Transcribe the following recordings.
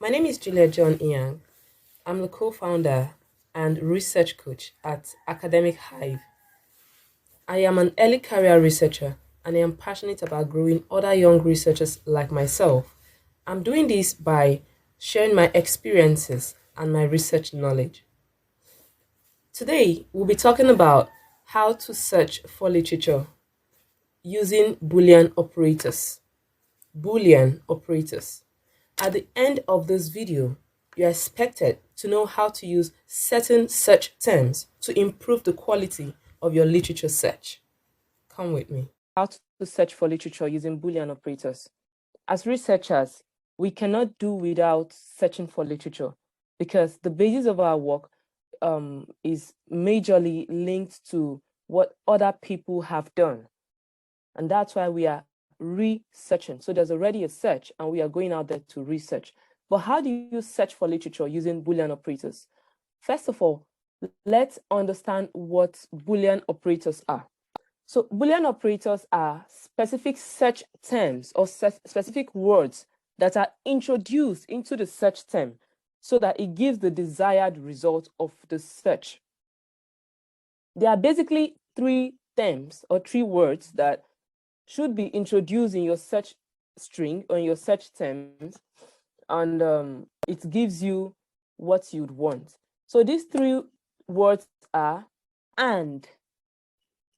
My name is Julia John Iang. I'm the co founder and research coach at Academic Hive. I am an early career researcher and I am passionate about growing other young researchers like myself. I'm doing this by sharing my experiences and my research knowledge. Today, we'll be talking about how to search for literature using Boolean operators. Boolean operators. At the end of this video, you're expected to know how to use certain search terms to improve the quality of your literature search. Come with me. How to search for literature using Boolean operators. As researchers, we cannot do without searching for literature because the basis of our work is majorly linked to what other people have done. And that's why we are researching. So there's already a search and we are going out there to research. But how do you search for literature using Boolean operators? First of all, let's understand what Boolean operators are. So Boolean operators are specific search terms or specific words that are introduced into the search term so that it gives the desired result of the search. There are basically three terms or three words that should be introduced in your search string or in your search terms, and it gives you what you'd want. So these three words are and,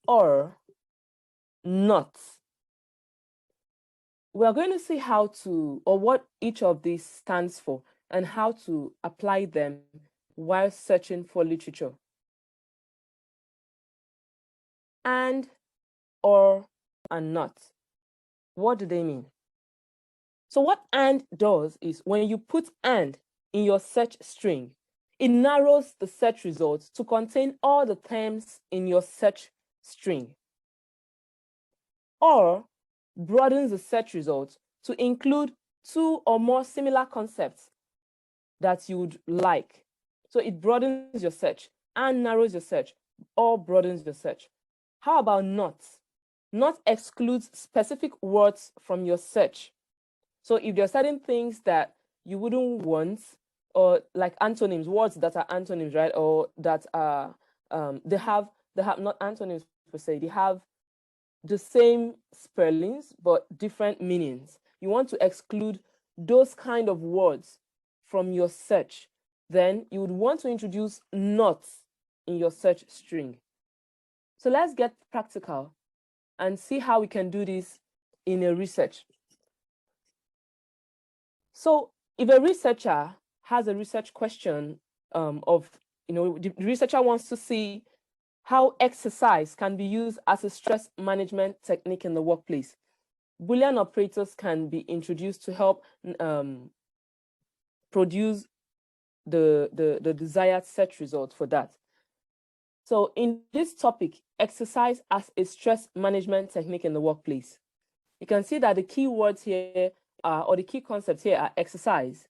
or, not. We are going to see how to, or what each of these stands for, and how to apply them while searching for literature. And, or, and not. What do they mean? So what and does is when you put and in your search string, it narrows the search results to contain all the terms in your search string. Or broadens the search results to include two or more similar concepts that you would like. So it broadens your search and narrows your search or broadens your search. How about not? Not excludes specific words from your search. So if there are certain things that you wouldn't want, or like antonyms, words that are antonyms, right? Or that are they have not antonyms per se, they have the same spellings but different meanings. You want to exclude those kind of words from your search, then you would want to introduce not in your search string. So let's get practical and see how we can do this in a research. So if a researcher has a research question the researcher wants to see how exercise can be used as a stress management technique in the workplace, Boolean operators can be introduced to help produce the desired search result for that. So in this topic, exercise as a stress management technique in the workplace, you can see that the key words here or the key concepts here are exercise,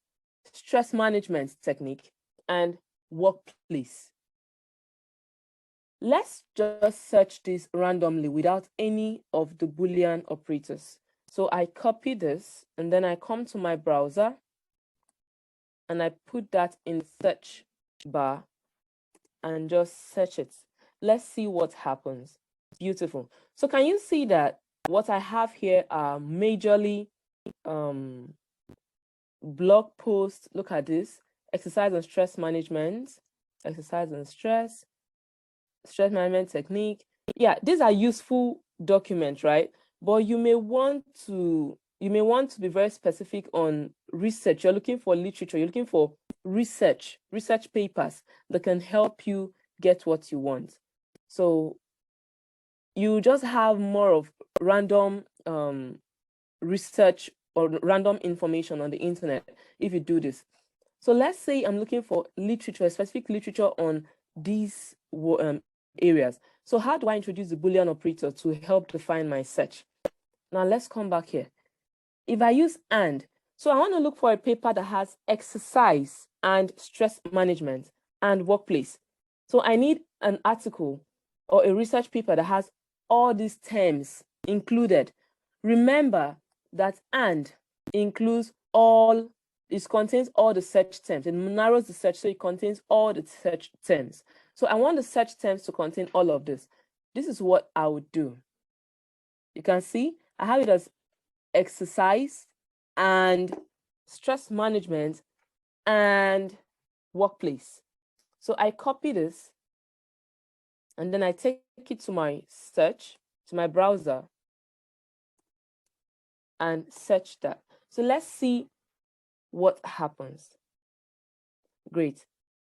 stress management technique, and workplace. Let's just search this randomly without any of the Boolean operators. So I copy this and then I come to my browser and I put that in search bar and just search it. Let's see what happens. Beautiful. So can you see that what I have here are majorly blog posts. Look at this: exercise and stress management, exercise and stress management technique. Yeah, these are useful documents, right? But you may want to be very specific on research. You're looking for literature, you're looking for research papers that can help you get what you want. So you just have more of random research or random information on the internet if you do this. So let's say I'm looking for literature, specific literature on these areas. So how do I introduce the Boolean operator to help define my search? Now let's come back here. If I use and, so I want to look for a paper that has exercise and stress management and workplace. So I need an article or a research paper that has all these terms included. Remember that and includes all it contains all the search terms. It narrows the search, so it contains all the search terms. So I want the search terms to contain all of this. This is what I would do. You can see I have it as exercise and stress management and workplace. So I copy this and then I take it to my search, to my browser, and search that. So let's see what happens. Great.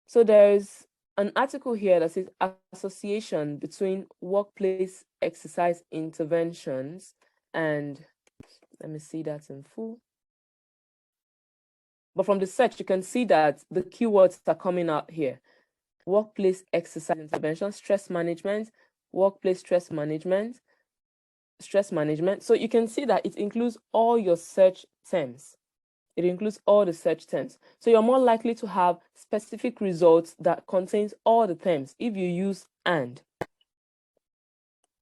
So there's an article here that says association between workplace exercise interventions and, let me see that in full. But from the search, you can see that the keywords are coming out here. Workplace exercise intervention, stress management, workplace stress management. So you can see that it includes all your search terms. It includes all the search terms. So you're more likely to have specific results that contains all the terms if you use and.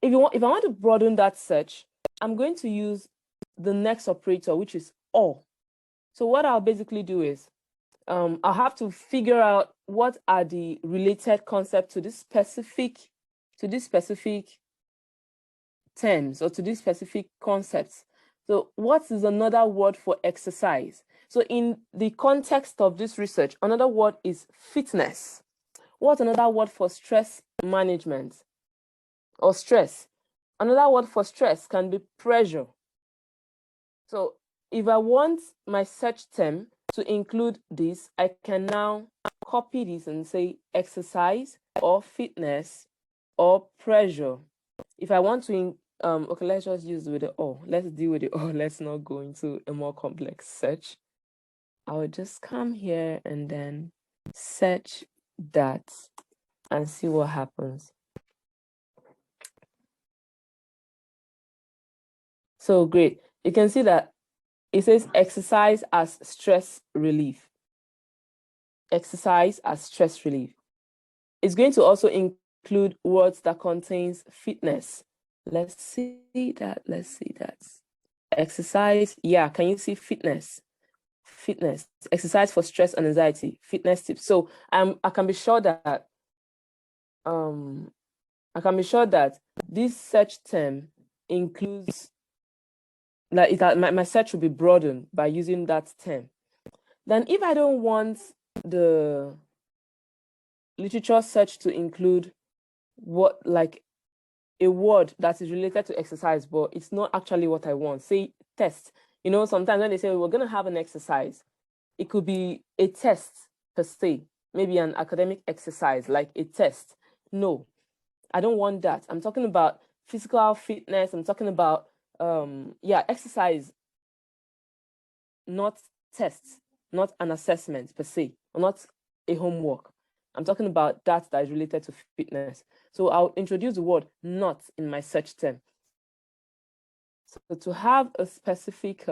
If I want to broaden that search, I'm going to use the next operator, which is or. So what I'll basically do is I'll have to figure out what are the related concepts to this specific terms or to these specific concepts. So what is another word for exercise? So in the context of this research, another word is fitness. What's another word for stress management or stress? Another word for stress can be pressure. So if I want my search term to include this, I can now copy this and say exercise or fitness or pressure. If I want to, okay, let's just use with the O. Let's deal with the O. Let's not go into a more complex search. I will just come here and then search that and see what happens. So great. You can see that it says exercise as stress relief. Exercise as stress relief. It's going to also include words that contains fitness. Let's see that. Exercise. Yeah, can you see fitness? Fitness. Exercise for stress and anxiety. Fitness tips. So I can be sure that this search term includes, like, my search will be broadened by using that term. Then if I don't want the literature search to include what, like, a word that is related to exercise, but it's not actually what I want, say test. You know, sometimes when they say we're going to have an exercise, it could be a test per se, maybe an academic exercise, like a test. No, I don't want that. I'm talking about physical fitness. I'm talking about, exercise, not tests, not an assessment per se, or not a homework. I'm talking about that is related to fitness. So I'll introduce the word not in my search term. So to have a specific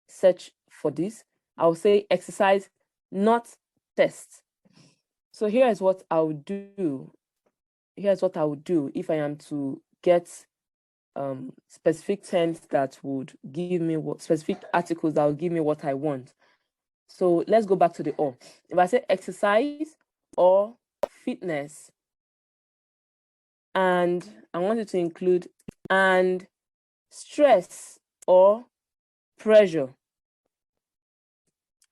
search for this, I'll say exercise, not test. So here is what I would do. Here's what I would do if I am to get specific terms that would give me specific articles that will give me what I want. So let's go back to the or. If I say exercise or fitness, and I want it to include and stress or pressure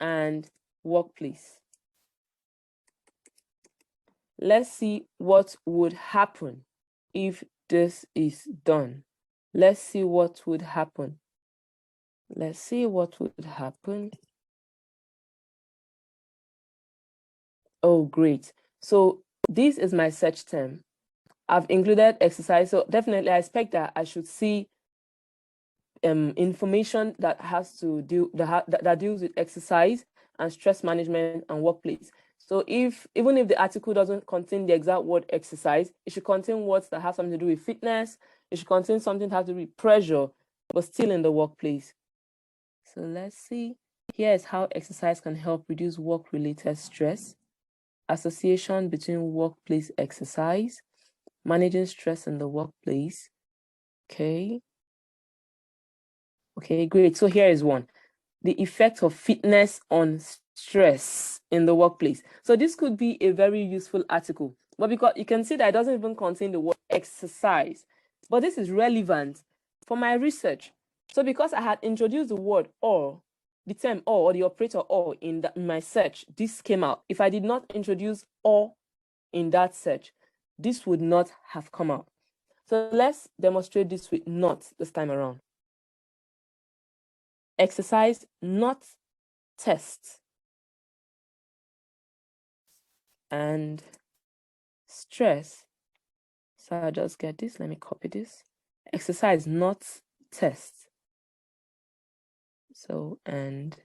and workplace. Let's see what would happen if this is done. Let's see what would happen. Let's see what would happen. Oh, great. So this is my search term. I've included exercise. So definitely I expect that I should see information that has to do that deals with exercise and stress management and workplace. So even if the article doesn't contain the exact word exercise, it should contain words that have something to do with fitness. It should contain something that has to do with pressure, but still in the workplace. So let's see. Here's how exercise can help reduce work-related stress. Association between workplace exercise, managing stress in the workplace. Okay, great. So here is one. the effect of fitness on stress in the workplace. So this could be a very useful article, but because you can see that it doesn't even contain the word exercise, but this is relevant for my research. So because I had introduced the word or, the term or the operator or in my search, this came out. If I did not introduce or in that search, this would not have come out. So let's demonstrate this with not this time around. Exercise, not test. And stress. So I'll just get this. Let me copy this. Exercise, not test. So, and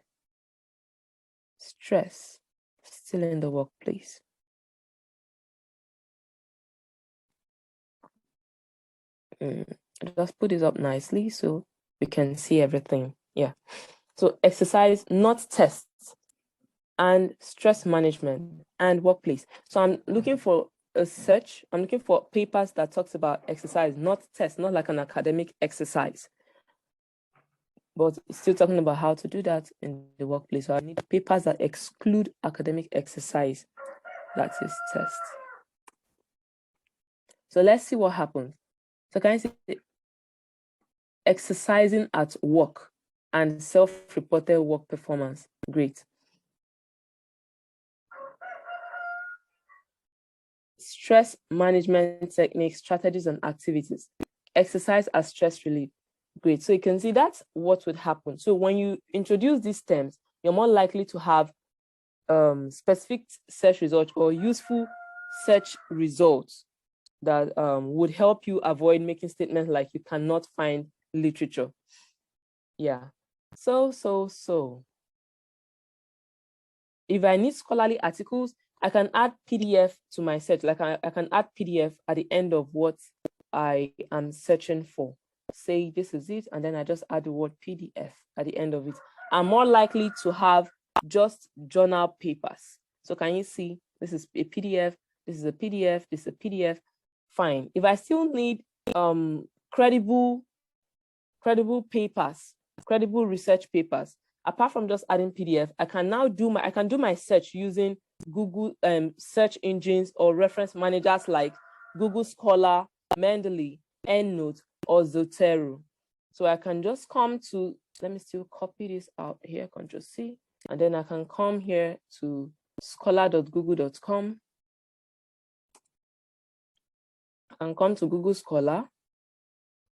stress, still in the workplace. Just put this up nicely so we can see everything. Yeah. So exercise, not tests, and stress management and workplace. So I'm looking for a search. I'm looking for papers that talks about exercise, not tests, not like an academic exercise, but still talking about how to do that in the workplace. So I need papers that exclude academic exercise, that is test. So let's see what happens. So can you see exercising at work and self-reported work performance? Great. Stress management techniques, strategies, and activities. Exercise as stress relief. Great. So you can see that's what would happen. So when you introduce these terms, you're more likely to have specific search results or useful search results that would help you avoid making statements like you cannot find literature. Yeah. So if I need scholarly articles, I can add PDF to my search. Like I can add PDF at the end of what I am searching for. Say this is it, and then I just add the word PDF at the end of it. I'm more likely to have just journal papers. So can you see this is a PDF, this is a PDF, this is a PDF. Fine. If I still need credible papers, credible research papers, apart from just adding PDF, I can now do my search using Google search engines or reference managers like Google Scholar, Mendeley, EndNote, or Zotero. So I can just come to, let me still copy this out here, Control C, and then I can come here to scholar.google.com and come to Google Scholar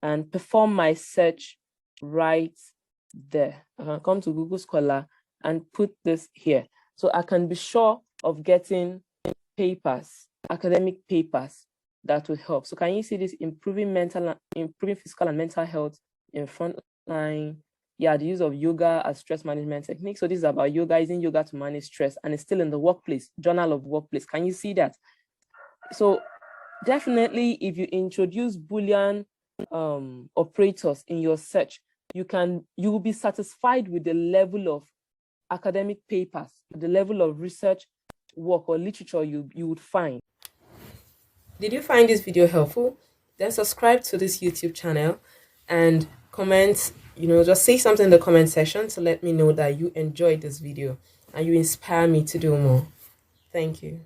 and perform my search right there. I can come to Google Scholar and put this here. So I can be sure of getting papers, academic papers that will help. So can you see this improving physical and mental health in frontline? Yeah, the use of yoga as stress management technique. So this is about yoga, using yoga to manage stress, and it's still in the workplace, Journal of Workplace. Can you see that? So definitely, if you introduce Boolean operators in your search, you will be satisfied with the level of academic papers, the level of research work or literature you would find. Did you find this video helpful? Then subscribe to this YouTube channel and comment, just say something in the comment section to let me know that you enjoyed this video and you inspire me to do more. Thank you.